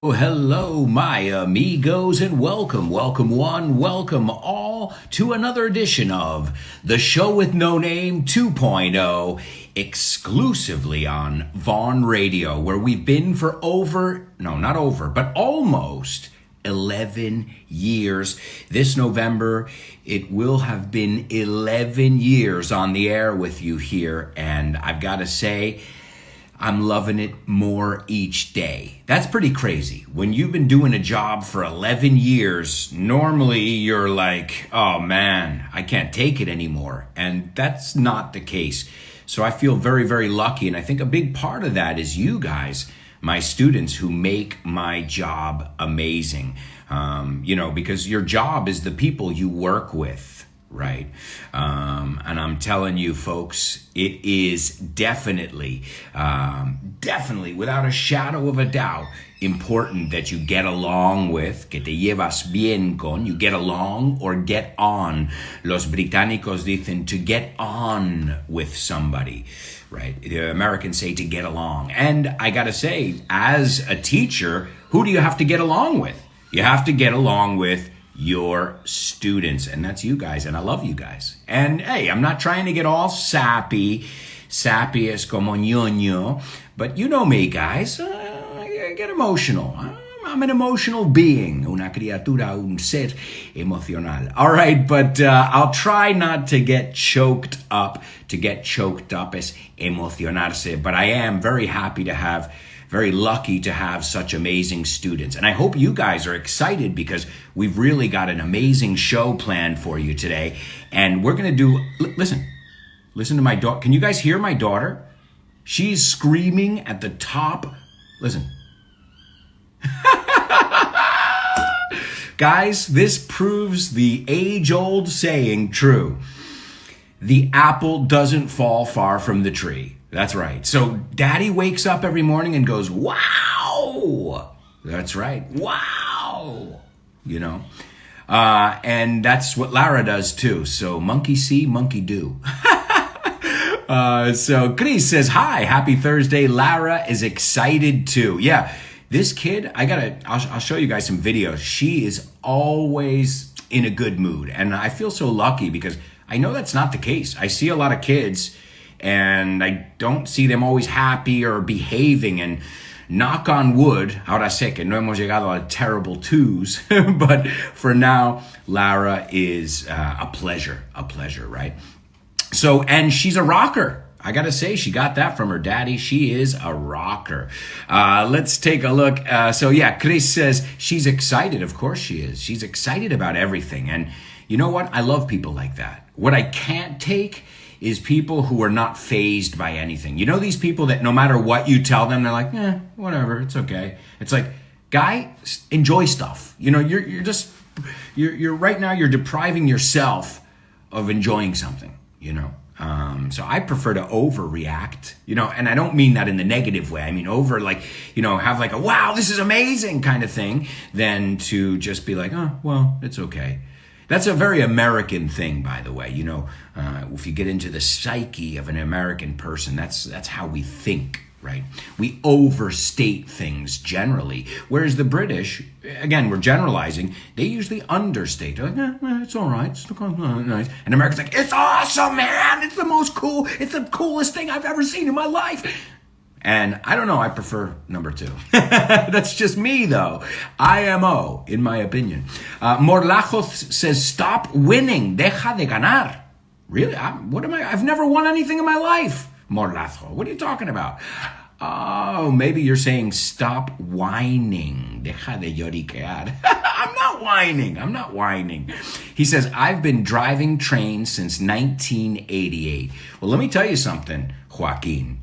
Oh, hello, my amigos, and welcome one, welcome all to another edition of The Show with No Name 2.0, exclusively on Vaughan Radio, where we've been for almost 11 years. This November, it will have been 11 years on the air with you here, and I've got to say, I'm loving it more each day. That's pretty crazy. When you've been doing a job for 11 years, normally you're like, oh man, I can't take it anymore. And that's not the case. So I feel very, very lucky. And I think a big part of that is you guys, my students, who make my job amazing. Because your job is the people you work with. Right. And I'm telling you, folks, it is definitely, without a shadow of a doubt, important that you get along with, que te llevas bien con, you get along or get on. Los británicos dicen to get on with somebody, right? The Americans say to get along. And I got to say, as a teacher, who do you have to get along with? You have to get along with your students, and that's you guys, and I love you guys. And hey, I'm not trying to get all sappy es como ñoño, but you know me, guys. I get emotional. I'm an emotional being, una criatura, un ser emocional. All right, but I'll try not to get choked up. To get choked up es emocionarse, but I am very lucky to have such amazing students. And I hope you guys are excited because we've really got an amazing show planned for you today. And we're going to do, listen to my daughter. Can you guys hear my daughter? She's screaming at the top. Listen. Guys, this proves the age-old saying true. The apple doesn't fall far from the tree. That's right. So daddy wakes up every morning and goes, wow. That's right. Wow. And that's what Lara does too. So monkey see, monkey do. So Chris says, hi, happy Thursday. Lara is excited too. Yeah. This kid, I'll show you guys some videos. She is always in a good mood. And I feel so lucky because I know that's not the case. I see a lot of kids and I don't see them always happy or behaving. And knock on wood, ahora sé que no hemos llegado a terrible twos, but for now, Lara is a pleasure, right? So, and she's a rocker. I gotta say, she got that from her daddy. She is a rocker. Let's take a look. So yeah, Chris says she's excited. Of course she is. She's excited about everything. And you know what? I love people like that. What I can't take is people who are not fazed by anything. You know these people that no matter what you tell them, they're like, whatever, it's okay. It's like, guy, enjoy stuff. You're right now, you're depriving yourself of enjoying something, So I prefer to overreact, and I don't mean that in the negative way. I mean, have like a, wow, this is amazing kind of thing, than to just be like, oh, well, it's okay. That's a very American thing, by the way. If you get into the psyche of an American person, that's how we think, right? We overstate things generally. Whereas the British, again, we're generalizing, they usually understate. They're like, it's all right. It's nice. And Americans like, it's awesome, man. It's the coolest thing I've ever seen in my life. And I don't know, I prefer number two. That's just me, though. IMO, in my opinion. Morlajos says, stop winning. Deja de ganar. Really? I've never won anything in my life. Morlajo, what are you talking about? Oh, maybe you're saying stop whining. Deja de lloriquear. I'm not whining. He says, I've been driving trains since 1988. Well, let me tell you something, Joaquin.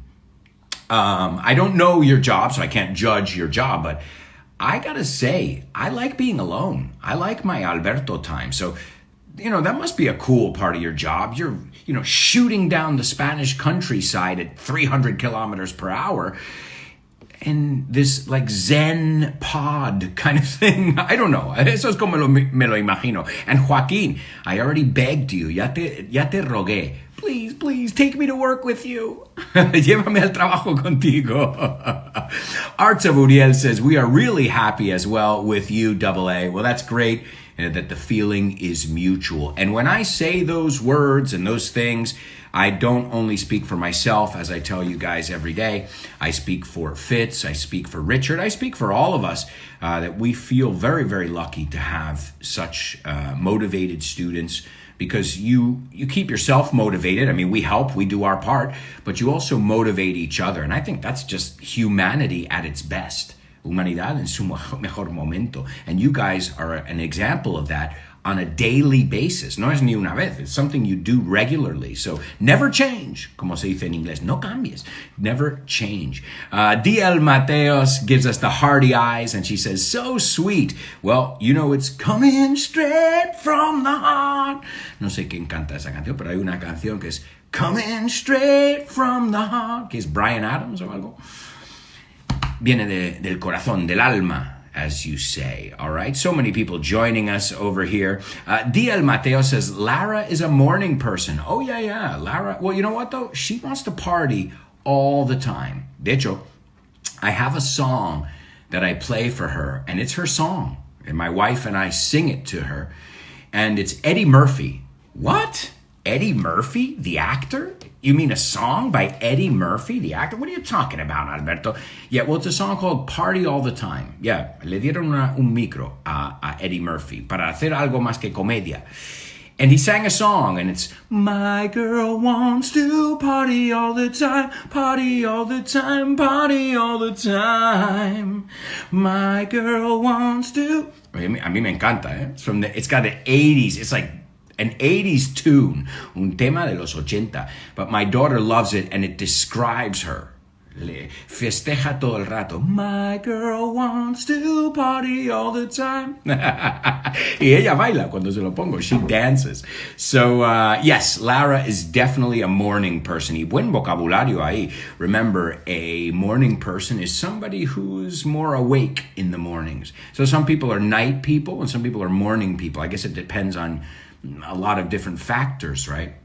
I don't know your job, so I can't judge your job, but I gotta say, I like being alone. I like my Alberto time. So, that must be a cool part of your job. You're, shooting down the Spanish countryside at 300 kilometers per hour in this like Zen pod kind of thing. I don't know. Eso es como me lo imagino. And Joaquin, I already begged you. Ya te rogué Please, take me to work with you. Llévame al trabajo contigo. Arts of Uriel says, we are really happy as well with you, AA. Well, that's great that the feeling is mutual. And when I say those words and those things, I don't only speak for myself, as I tell you guys every day. I speak for Fitz, I speak for Richard, I speak for all of us, that we feel very, very lucky to have such motivated students, because you keep yourself motivated. I mean, we help, we do our part, but you also motivate each other. And I think that's just humanity at its best. Humanidad en su mejor momento. And you guys are an example of that on a daily basis. No es ni una vez. It's something you do regularly. So never change. Como se dice en inglés. No cambies. Never change. DL Mateos gives us the hearty eyes, and she says, so sweet. Well, you know, it's coming straight from the heart. No sé quién canta esa canción, pero hay una canción que es coming straight from the heart, que es Bryan Adams o algo. Viene del corazón, del alma, as you say, all right? So many people joining us over here. DL Mateo says, Lara is a morning person. Oh, yeah. Lara, well, you know what, though? She wants to party all the time. De hecho, I have a song that I play for her, and it's her song. And my wife and I sing it to her. And it's Eddie Murphy. What? Eddie Murphy, the actor? You mean a song by Eddie Murphy, the actor? What are you talking about, Alberto? Yeah, well, it's a song called Party All the Time. Yeah, le dieron un micro a Eddie Murphy para hacer algo más que comedia. And he sang a song, and it's, my girl wants to party all the time, party all the time, party all the time. My girl wants to... A mí me encanta, eh? It's got the 80s. It's like an 80s tune, un tema de los 80. But my daughter loves it, and it describes her. Le festeja todo el rato. My girl wants to party all the time. Y ella baila cuando se lo pongo. She dances. So, yes, Lara is definitely a morning person. Y buen vocabulario ahí. Remember, a morning person is somebody who's more awake in the mornings. So some people are night people, and some people are morning people. I guess it depends on a lot of different factors, right?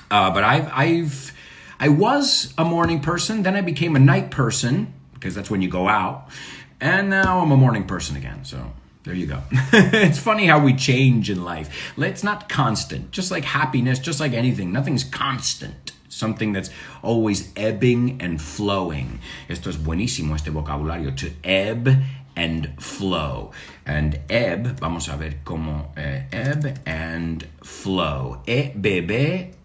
But I was a morning person, then I became a night person, because that's when you go out, and now I'm a morning person again, so there you go. It's funny how we change in life. It's not constant, just like happiness, just like anything. Nothing's constant. Something that's always ebbing and flowing. Esto es buenísimo, este vocabulario, to ebb and flow. And ebb, vamos a ver cómo, ebb and flow. EBB,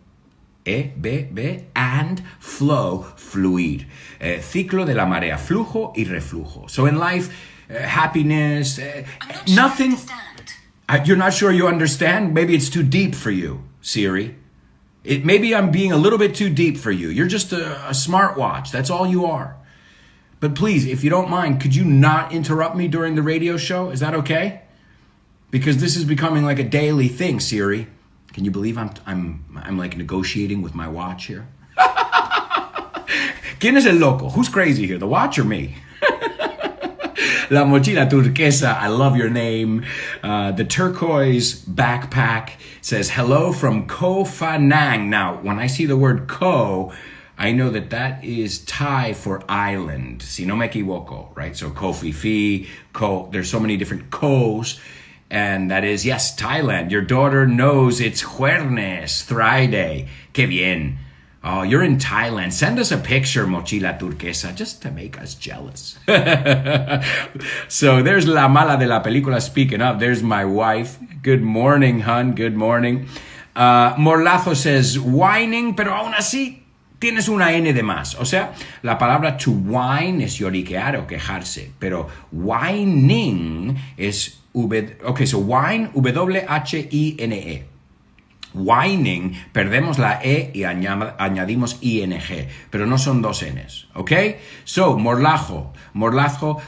and flow, fluir. Ciclo de la marea, flujo y reflujo. So in life, happiness, nothing... You're not sure you understand? Maybe it's too deep for you, Siri. Maybe I'm being a little bit too deep for you. You're just a smartwatch. That's all you are. But please, if you don't mind, could you not interrupt me during the radio show? Is that okay? Because this is becoming like a daily thing, Siri. Can you believe I'm like negotiating with my watch here? ¿Quién es el loco? Who's crazy here, the watch or me? La mochila turquesa, I love your name. The turquoise backpack says, hello from Koh Phanang. Now, when I see the word Koh, I know that is Thai for island, si no me equivoco, right? So Koh Phi Phi, Koh, there's so many different Kohs. And that is, yes, Thailand. Your daughter knows it's Jueves, Friday. Que bien. Oh, you're in Thailand. Send us a picture, Mochila Turquesa, just to make us jealous. So there's La Mala de la Película. Speaking of, there's my wife. Good morning, hun. Good morning. Morlazo says, whining, pero aún así tienes una N de más. O sea, la palabra to whine es lloriquear o quejarse. Pero whining es... Okay, so whine, W-H-I-N-E. Whining, perdemos la E y añadimos ING, pero no son dos Ns, okay? So, morlajo,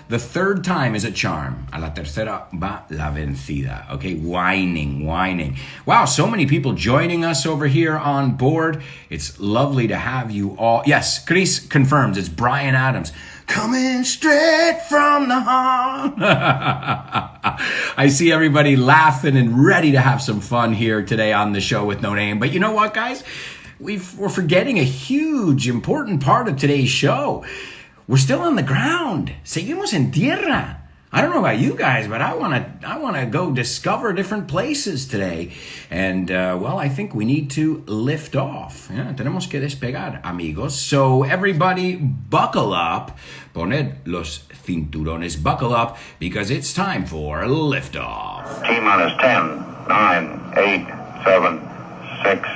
the third time is a charm. A la tercera va la vencida, okay? Whining. Wow, so many people joining us over here on board. It's lovely to have you all. Yes, Chris confirms, it's Bryan Adams. Coming straight from the heart. I see everybody laughing and ready to have some fun here today on the show with no name. But you know what, guys? we're forgetting a huge, important part of today's show. We're still on the ground. Seguimos en tierra. I don't know about you guys, but I wanna go discover different places today. And, well, I think we need to lift off. Yeah, tenemos que despegar, amigos. So everybody buckle up. Poned los cinturones, buckle up, because it's time for liftoff. T-minus 10, 9, 8, 7, 6,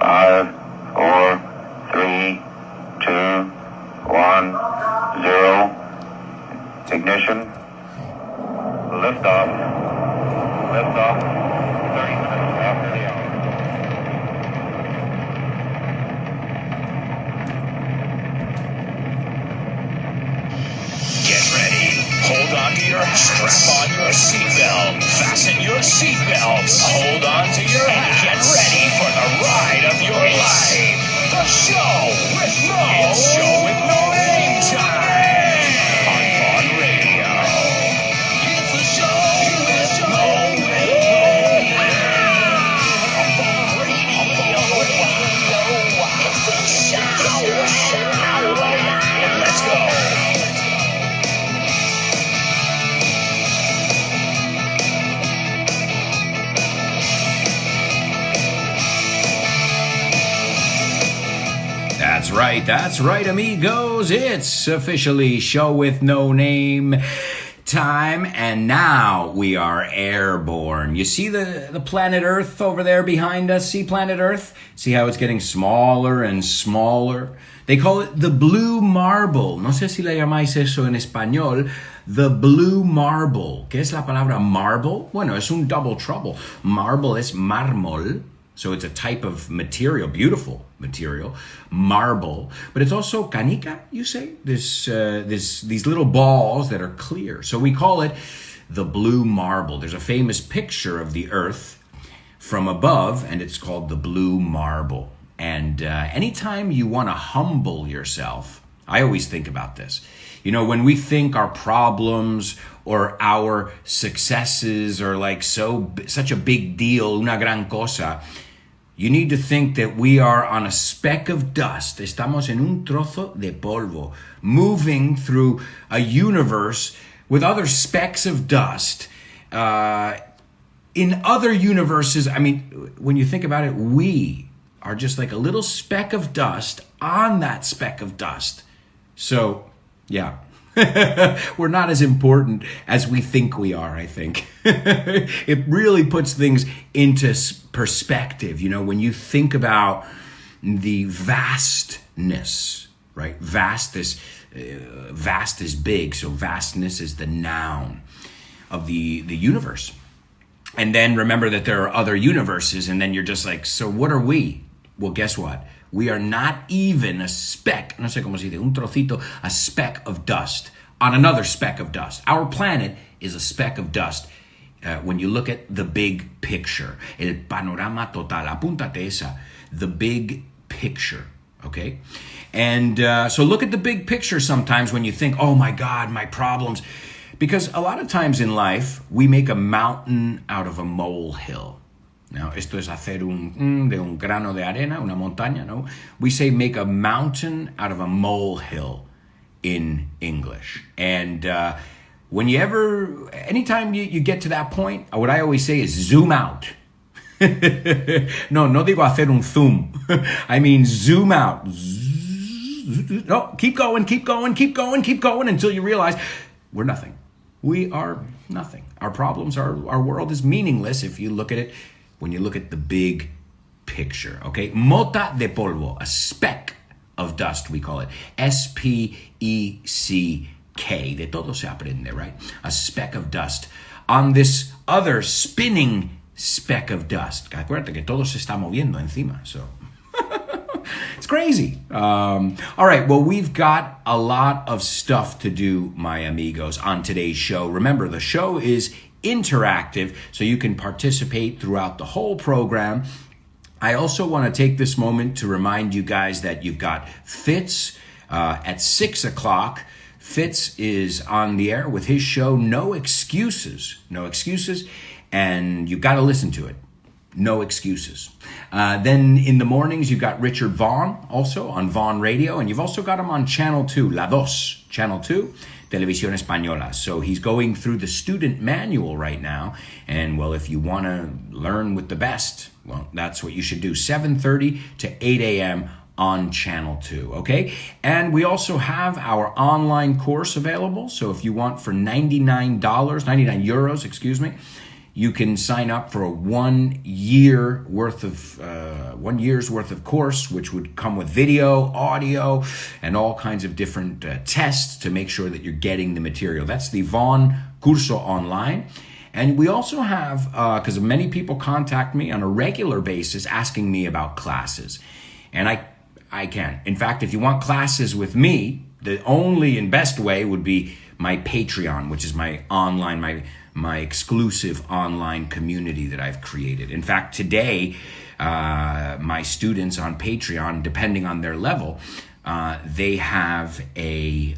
5, 4, 3, 2, 1, 0. Ignition. Liftoff. Liftoff. 30 minutes after the hour. Get ready. Hold on to your hat. Strap on your seatbelt. Fasten your seatbelts. Hold on to your hat. And get ready for the ride of your life. The show with no. It's show with no name time. On Vaughan Radio. It's the show with no name. On Vaughan Radio. It's the show. Let's go. That's right, amigos. It's officially show with no name time, and now we are airborne. You see the planet Earth over there behind us? See planet Earth? See how it's getting smaller and smaller? They call it the blue marble. No sé si le llamáis eso en español. The blue marble. ¿Qué es la palabra marble? Bueno, es un double trouble. Marble es mármol. So it's a type of material, beautiful material, marble. But it's also canica, you say? These little balls that are clear. So we call it the blue marble. There's a famous picture of the Earth from above, and it's called the blue marble. And anytime you want to humble yourself, I always think about this. You know, when we think our problems or our successes are like such a big deal, una gran cosa, you need to think that we are on a speck of dust. Estamos en un trozo de polvo, moving through a universe with other specks of dust. In other universes, I mean, when you think about it, we are just like a little speck of dust on that speck of dust. So, yeah. We're not as important as we think we are, I think. It really puts things into perspective. You know, when you think about the vastness, right? Vast is big, so vastness is the noun of the universe. And then remember that there are other universes, and then you're just like, so what are we? Well, guess what? We are not even a speck, no sé cómo se dice, un trocito, a speck of dust on another speck of dust. Our planet is a speck of dust when you look at the big picture. El panorama total. Apúntate esa. The big picture, okay? And so look at the big picture sometimes when you think, oh my God, my problems. Because a lot of times in life, we make a mountain out of a molehill. Now, esto es hacer de un grano de arena, una montaña, no? We say make a mountain out of a molehill in English. And anytime you get to that point, what I always say is zoom out. No digo hacer un zoom. I mean zoom out. No, keep going until you realize we're nothing. We are nothing. Our problems, our world is meaningless if you look at it. When you look at the big picture, okay? Mota de polvo, a speck of dust, we call it. S-P-E-C-K. De todo se aprende, right? A speck of dust on this other spinning speck of dust. Acuérdate que todo se está moviendo encima, so... It's crazy. All right, well, we've got a lot of stuff to do, my amigos, on today's show. Remember, the show is interactive, so you can participate throughout the whole program. I also want to take this moment to remind you guys that you've got Fitz at 6 o'clock. Fitz is on the air with his show, No Excuses, and you've got to listen to it. No excuses. Then in the mornings, you've got Richard Vaughan also on Vaughan Radio, and you've also got him on Channel 2, La Dos, Channel 2, Televisión Española. So he's going through the student manual right now. And well, if you want to learn with the best, well, that's what you should do. 7:30 to 8 a.m. on Channel 2, okay? And we also have our online course available. So if you want for $99, 99 euros, excuse me, you can sign up for a 1 year worth of 1 year's worth of course, which would come with video, audio, and all kinds of different tests to make sure that you're getting the material. That's the Vaughan Curso Online. And we also have, because many people contact me on a regular basis asking me about classes. And I can. In fact, if you want classes with me, the only and best way would be my Patreon, which is my online, my exclusive online community that I've created. In fact, today, my students on Patreon, depending on their level, they have a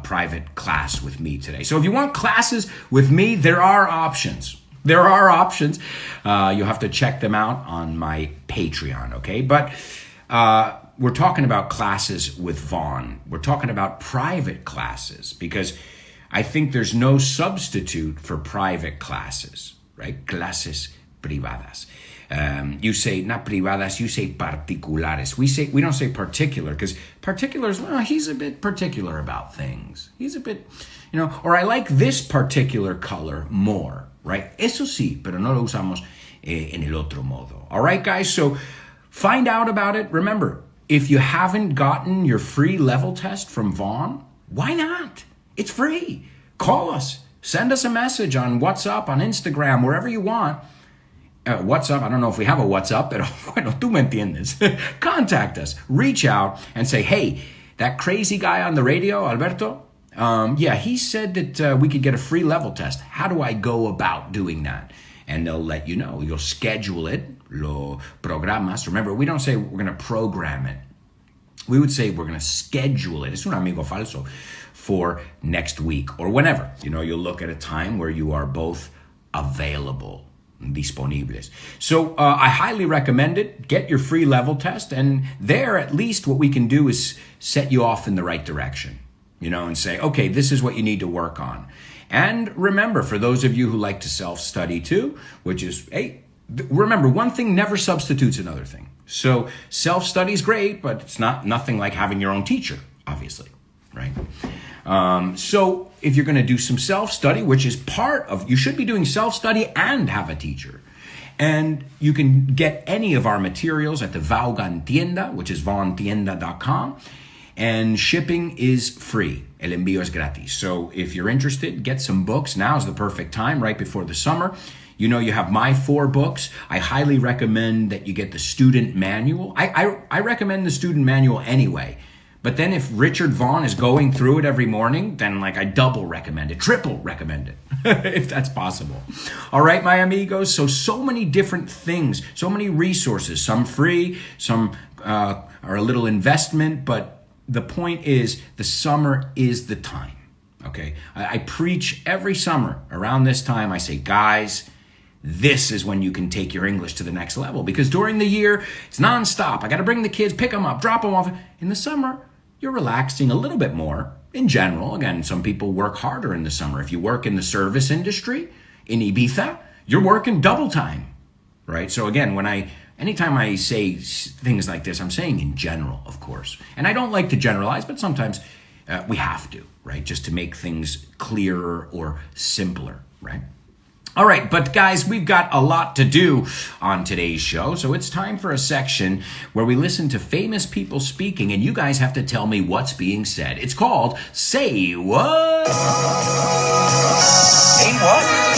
private class with me today. So if you want classes with me, there are options. There are options. You'll have to check them out on my Patreon, okay? But we're talking about classes with Vaughan. We're talking about private classes because I think there's no substitute for private classes, right? Clases privadas. You say not privadas, you say particulares. We don't say particular because particulars, well, he's a bit particular about things. He's a bit, or I like this particular color more, right? Eso sí, pero no lo usamos en el otro modo. All right, guys? So find out about it. Remember, if you haven't gotten your free level test from Vaughan, why not? It's free. Call us. Send us a message on WhatsApp, on Instagram, wherever you want. WhatsApp, I don't know if we have a WhatsApp, pero bueno, tú me entiendes. Contact us. Reach out and say, hey, that crazy guy on the radio, Alberto, he said that we could get a free level test. How do I go about doing that? And they'll let you know. You'll schedule it, lo programas. Remember, we don't say we're going to program it. We would say we're going to schedule it. Es un amigo falso for next week or whenever. You'll look at a time where you are both available, disponibles. So I highly recommend it. Get your free level test. And there, at least what we can do is set you off in the right direction, and say, okay, this is what you need to work on. And remember, for those of you who like to self-study too, which is, hey, remember, one thing never substitutes another thing. So self-study is great, but it's nothing like having your own teacher, obviously, right? So if you're going to do some self-study, which is part of, you should be doing self-study and have a teacher. And you can get any of our materials at the Vaughan Tienda, which is vaughantienda.com. And shipping is free. El envío es gratis. So if you're interested, get some books. Now is the perfect time, right before the summer. You have my 4 books. I highly recommend that you get the student manual. I recommend the student manual anyway. But then if Richard Vaughan is going through it every morning, then I double recommend it, triple recommend it, if that's possible. All right, my amigos. So many different things, so many resources, some free, some are a little investment, but the point is the summer is the time, okay? I preach every summer around this time. I say, guys, this is when you can take your English to the next level because during the year, it's nonstop. I got to bring the kids, pick them up, drop them off. In the summer, you're relaxing a little bit more in general. Again, some people work harder in the summer. If you work in the service industry in Ibiza, you're working double time, right? So again, anytime I say things like this, I'm saying in general, of course. And I don't like to generalize, but sometimes we have to, right? Just to make things clearer or simpler, right? All right, but guys, we've got a lot to do on today's show, so it's time for a section where we listen to famous people speaking, and you guys have to tell me what's being said. It's called Say What? Say what?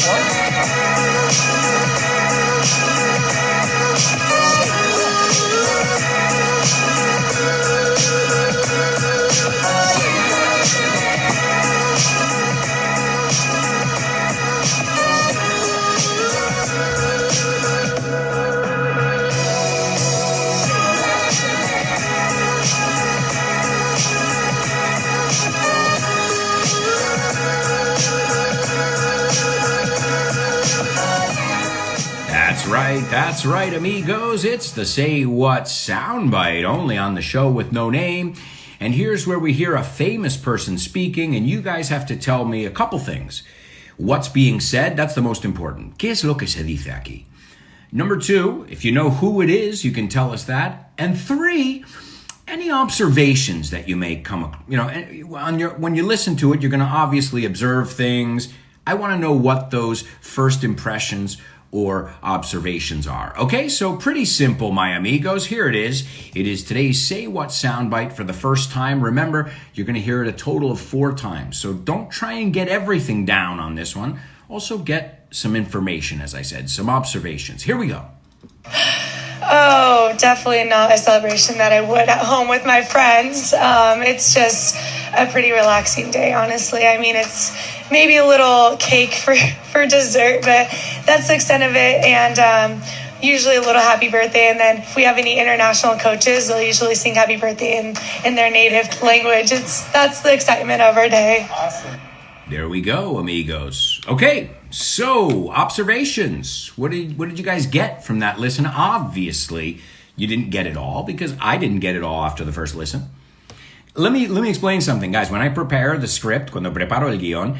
That's right, amigos. It's the Say What soundbite, only on the show with no name. And here's where we hear a famous person speaking, and you guys have to tell me a couple things. What's being said? That's the most important. ¿Qué es lo que se dice aquí? Number 2, if you know who it is, you can tell us that. And 3, any observations that you may come, when you listen to it, you're going to obviously observe things. I want to know what those first impressions or observations are. Okay, so pretty simple, my amigos. Here it is. It is today's Say What soundbite for the first time. Remember, you're going to hear it a total of 4 times. So don't try and get everything down on this one. Also get some information, as I said, some observations. Here we go. Oh, definitely not a celebration that I would at home with my friends. It's just a pretty relaxing day, honestly. I mean, it's maybe a little cake for dessert, but that's the extent of it. And usually a little happy birthday. And then if we have any international coaches, they'll usually sing happy birthday in their native language. That's the excitement of our day. Awesome. There we go, amigos. Okay, so observations. What did you guys get from that listen? Obviously, you didn't get it all because I didn't get it all after the first listen. Let me explain something, guys. When I prepare the script, cuando preparo el guión,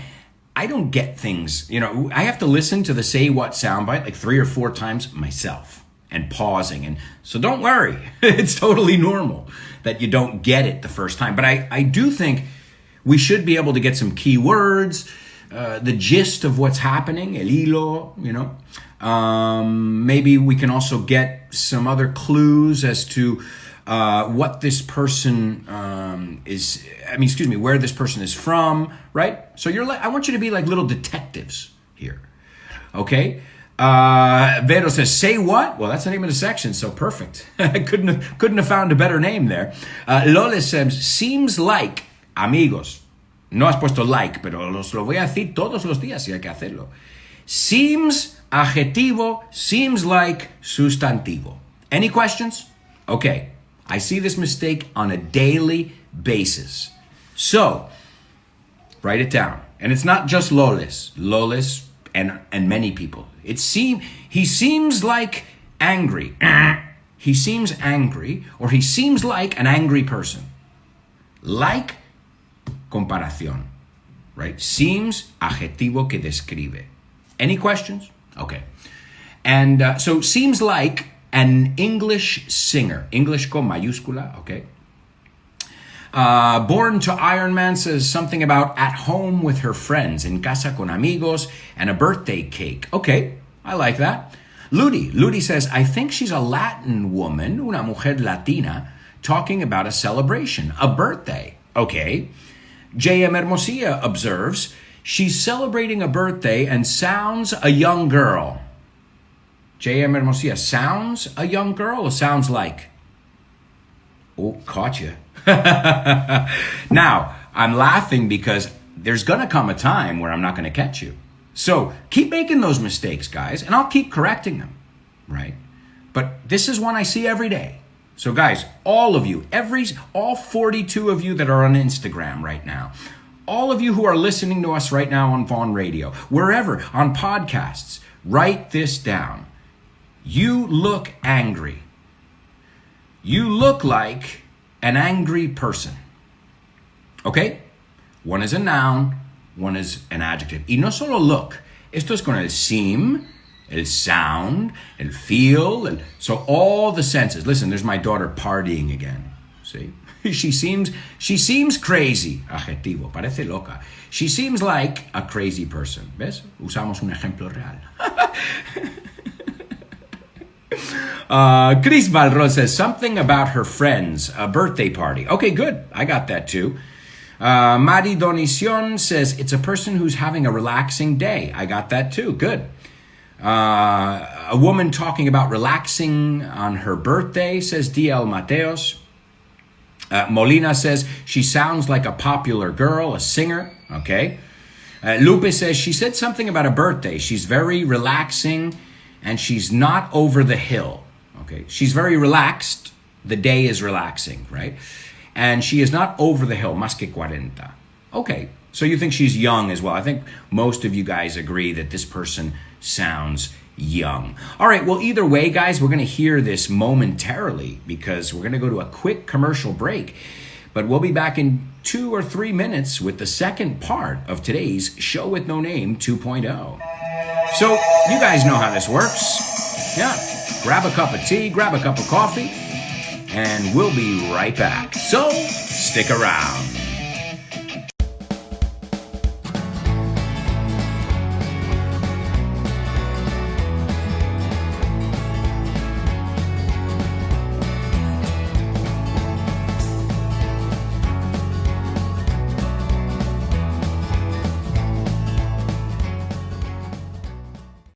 I don't get things. I have to listen to the Say What soundbite like 3 or 4 times myself and pausing. And so don't worry. It's totally normal that you don't get it the first time. But I do think we should be able to get some key words, the gist of what's happening, el hilo, maybe we can also get some other clues as to what this person where this person is from, right? So I want you to be like little detectives here, okay? Vero says, say what? Well, that's the name of the section, so perfect. I couldn't have found a better name there. Lole says, seems like, amigos, no has puesto like, pero lo voy a decir todos los días y hay que hacerlo. Seems, adjetivo, seems like, sustantivo. Any questions? Okay, I see this mistake on a daily basis. So, write it down. And it's not just Lolis, and many people. He seems like angry. He seems angry, or he seems like an angry person. Like, comparación, right? Seems, adjetivo que describe. Any questions? Okay. And so seems like an English singer. English con mayúscula, okay? Born to Iron Man says something about at home with her friends, en casa con amigos, and a birthday cake. Okay, I like that. Ludi says, I think she's a Latin woman, una mujer latina, talking about a celebration, a birthday. Okay. J.M. Hermosilla observes, she's celebrating a birthday and sounds a young girl. J.M. Hermosilla, sounds a young girl or sounds like? Oh, caught you. Now, I'm laughing because there's going to come a time where I'm not going to catch you. So keep making those mistakes, guys, and I'll keep correcting them, right? But this is one I see every day. So guys, all of you, all 42 of you that are on Instagram right now, all of you who are listening to us right now on Vaughan Radio, wherever, on podcasts, write this down. You look angry. You look like an angry person. Okay? One is a noun, one is an adjective. Y no solo look. Esto es con el seem, el sound, el feel, so all the senses. Listen, there's my daughter partying again. See? She seems crazy. Adjetivo, parece loca. She seems like a crazy person. ¿Ves? Usamos un ejemplo real. Chris Valro says something about her friends, a birthday party. Okay, good. I got that too. Mari Donicion says it's a person who's having a relaxing day. I got that too. Good. A woman talking about relaxing on her birthday, says D.L. Mateos. Molina says she sounds like a popular girl, a singer. Okay. Lupe says she said something about a birthday. She's very relaxing and she's not over the hill. Okay. She's very relaxed. The day is relaxing, right? And she is not over the hill, más que 40. Okay. So you think she's young as well. I think most of you guys agree that this person sounds young. All right, well, either way, guys, we're going to hear this momentarily because we're going to go to a quick commercial break. But we'll be back in 2 or 3 minutes with the second part of today's Show with No Name 2.0. So you guys know how this works. Yeah, grab a cup of tea, grab a cup of coffee, and we'll be right back. So stick around.